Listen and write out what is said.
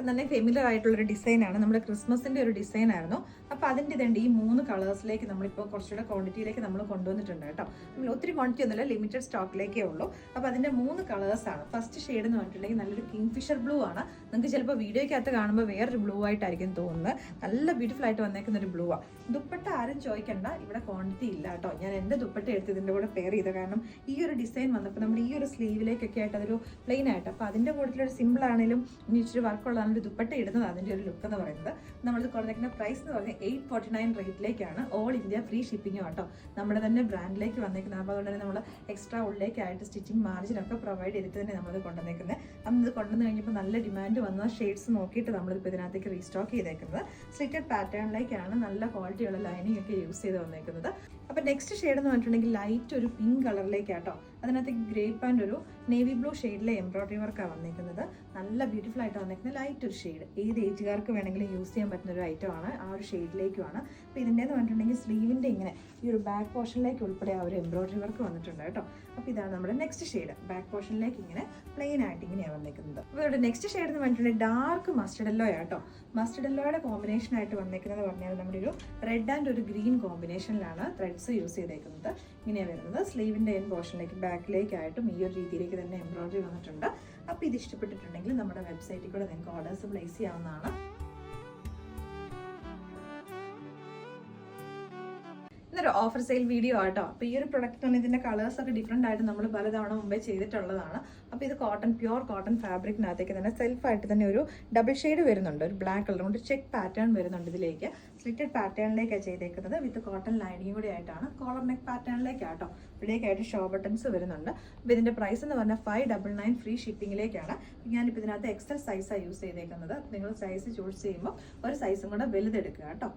തന്നെ ഫെമിലർ ആയിട്ടുള്ളൊരു ഡിസൈനാണ്. നമ്മുടെ ക്രിസ്മസിൻ്റെ ഒരു ഡിസൈൻ ആയിരുന്നു. അപ്പോൾ അതിൻ്റെ ഇതുണ്ട് ഈ 3 കളേഴ്സിലേക്ക് നമ്മളിപ്പോൾ കുറച്ചുകൂടെ ക്വാണ്ടിറ്റിയിലേക്ക് നമ്മൾ കൊണ്ടുവന്നിട്ടുണ്ട് കേട്ടോ. നമ്മൾ ഒത്തിരി ക്വാണ്ടിറ്റി ഒന്നുമില്ല, ലിമിറ്റഡ് സ്റ്റോക്കിലേക്കേ ഉള്ളൂ. അപ്പോൾ അതിൻ്റെ 3 കളേഴ്സാണ്. ഫസ്റ്റ് ഷെയ്ഡ് എന്ന് പറഞ്ഞിട്ടുണ്ടെങ്കിൽ നല്ലൊരു കിങ്ഫിഷർ ബ്ലൂ ആണ്. നിങ്ങൾക്ക് ചിലപ്പോൾ വീഡിയോയ്ക്കകത്ത് കാണുമ്പോൾ വേറൊരു ബ്ലൂ ആയിട്ടായിരിക്കും തോന്നുന്നത്. നല്ല ബ്യൂട്ടിഫുൾ ആയിട്ട് വന്നേക്കുന്ന ഒരു ബ്ലൂ ആണ്. ദുപ്പട്ട ആരും ചോദിക്കണ്ട, ഇവിടെ ക്വാണ്ടിറ്റി ഇല്ല കേട്ടോ. ഞാൻ എൻ്റെ ദുപ്പട്ട എടുത്ത് ഇതിൻ്റെ കൂടെ പെയർ ചെയ്ത്, കാരണം ഈ ഒരു ഡിസൈൻ വന്നപ്പോൾ നമ്മൾ ഈ ഒരു സ്ലീവിലേക്കൊക്കെ ആയിട്ട് അതൊരു പ്ലെയിൻ ആയിട്ട്, അപ്പോൾ അതിൻ്റെ കൂട്ടത്തിലൊരു സിമ്പിൾ ആണെങ്കിലും ഇനി ഇച്ചിരി വർക്കുള്ളതാണ് ഒരു ദുപ്പട്ട ഇടുന്നത്. അതിൻ്റെ ഒരു ലുക്ക് എന്ന് പറയുന്നത് നമ്മളിത് കൊടുക്കുന്ന പ്രൈസ് എന്ന് പറഞ്ഞാൽ 849 റേറ്റിലേക്കാണ്. ഓൾ ഇന്ത്യ ഫ്രീ ഷിപ്പിങ്ങും കേട്ടോ. നമ്മുടെ തന്നെ ബ്രാൻഡിലേക്ക് വന്നേക്കുന്നത്. അപ്പോൾ അതുകൊണ്ട് തന്നെ നമ്മൾ എക്സ്ട്രാ ഉള്ളിലേക്കായിട്ട് സ്റ്റിച്ചിങ് മാർജിനൊക്കെ പ്രൊവൈഡ് ചെയ്തിട്ട് തന്നെ നമ്മളിത് കൊണ്ടുവന്നേക്കുന്നത്. അന്ന് ഇത് കൊണ്ടുവന്ന് കഴിഞ്ഞപ്പോൾ നല്ല ഡിമാൻഡ് വന്ന ഷെയ്ഡ്സ് നോക്കിയിട്ട് നമ്മളിപ്പോൾ ഇതിനകത്തേക്ക് റീസ്റ്റോക്ക് ചെയ്തേക്കുന്നത്. സ്ലിറ്റഡ് പാറ്റേണിലേക്കാണ് നല്ല ക്വാളിറ്റിയുള്ള ലൈനിങ് ഒക്കെ യൂസ് ചെയ്ത് വന്നേക്കുന്നത്. അപ്പോൾ നെക്സ്റ്റ് ഷെയ്ഡ് എന്ന് പറഞ്ഞിട്ടുണ്ടെങ്കിൽ ലൈറ്റ് ഒരു പിങ്ക് കളറിലേക്കാട്ടോ. അതിനകത്ത് ഗ്രേപ്പ് ആൻഡ് ഒരു നേവി ബ്ലൂ ഷെയ്ഡിലെ എംബ്രോയിഡറി വർക്കാണ് വന്നേക്കുന്നത്. നല്ല ബ്യൂട്ടിഫുൾ ആയിട്ട് വന്നേക്കുന്നത് ലൈറ്റ് ഒരു ഷെയ്ഡ്. ഏത് ഏജുകാർക്ക് വേണമെങ്കിലും യൂസ് ചെയ്യാൻ പറ്റുന്ന ഒരു ഐറ്റമാണ്. ആ ഒരു ഷെയ്ഡിലേക്കുമാണ്. അപ്പോൾ ഇതിൻ്റെ എന്ന് പറഞ്ഞിട്ടുണ്ടെങ്കിൽ സ്ലീവിൻ്റെ ഇങ്ങനെ ഈ ഒരു ബാക്ക് പോർഷനിലേക്ക് ഉൾപ്പെടെ ആ ഒരു എംബ്രോയിഡറി വർക്ക് വന്നിട്ടുണ്ട് കേട്ടോ. അപ്പോൾ ഇതാണ് നമ്മുടെ നെക്സ്റ്റ് ഷെയ്ഡ്. ബാക്ക് പോർഷനിലേക്ക് ഇങ്ങനെ പ്ലെയിൻ ആയിട്ട് ഇങ്ങനെയാണ് വന്നേക്കുന്നത്. അപ്പോൾ ഇവിടെ നെക്സ്റ്റ് ഷെയ്ഡ് എന്ന് പറഞ്ഞിട്ടുണ്ടെങ്കിൽ ഡാർക്ക് മസ്റ്റർഡ് യെല്ലോ ആട്ടോ. മസ്റ്റർഡ് യെല്ലോയുടെ കോമ്പിനേഷൻ ആയിട്ട് വന്നേക്കുന്നത് പറഞ്ഞാൽ നമ്മുടെ ഒരു റെഡ് ആൻഡ് ഒരു ഗ്രീൻ കോമ്പിനേഷനിലാണ് ത്രെഡ്സ് യൂസ് ചെയ്തേക്കുന്നത്. ഇങ്ങനെയാണ് വരുന്നത്. സ്ലീവിൻ്റെ എൻ പോർഷനിലേക്ക് ബാക്കിലേക്കായിട്ടും ഈ ഒരു രീതിയിലേക്ക് തന്നെ എംബ്രോയിഡറി വന്നിട്ടുണ്ട്. അപ്പോൾ ഇത് ഇഷ്ടപ്പെട്ടിട്ടുണ്ടെങ്കിൽ നമ്മുടെ വെബ്സൈറ്റിൽ കൂടെ നിങ്ങൾക്ക് ഓർഡേഴ്സ് പ്ലേസ് ചെയ്യാവുന്നതാണ്. ഇതൊരു ഓഫർ സെയിൽ വീഡിയോ ആട്ടോ. അപ്പോൾ ഈ ഒരു പ്രൊഡക്റ്റ് തന്നെ ഇതിൻ്റെ കളേഴ്സൊക്കെ ഡിഫറെൻ്റ് ആയിട്ട് നമ്മൾ പലതവണ മുമ്പേ ചെയ്തിട്ടുള്ളതാണ്. അപ്പോൾ ഇത് കോട്ടൺ, പ്യുവർ കോട്ടൺ ഫാബ്രിക്കിനകത്തേക്ക് തന്നെ സെൽഫായിട്ട് തന്നെ ഒരു ഡബിൾ ഷെയ്ഡ് വരുന്നുണ്ട്. ഒരു ബ്ലാക്ക് കളർ കൊണ്ട് ചെക്ക് പാറ്റേൺ വരുന്നുണ്ട്. ഇതിലേക്ക് സ്ലിറ്റഡ് പാറ്റേണിലേക്കാണ് ചെയ്തേക്കുന്നത്. വിത്ത് കോട്ടൺ ലൈനിങ് കൂടി ആയിട്ടാണ്. കോളർ നെക്ക് പാറ്റേണിലേക്കാട്ടോ. ഇവിടേക്കായിട്ട് ഷോ ബട്ടൺസ് വരുന്നുണ്ട്. അപ്പോൾ ഇതിൻ്റെ പ്രൈസ് എന്ന് പറഞ്ഞാൽ 599 ഫ്രീ ഷിപ്പിങ്ങിലേക്കാണ്. ഞാനിപ്പോൾ ഇതിനകത്ത് എക്സൽ സൈസാണ് യൂസ് ചെയ്തേക്കുന്നത്. നിങ്ങൾ സൈസ് ചൂസ് ചെയ്യുമ്പോൾ ഒരു സൈസും കൂടെ വലുതെടുക്കുക കേട്ടോ.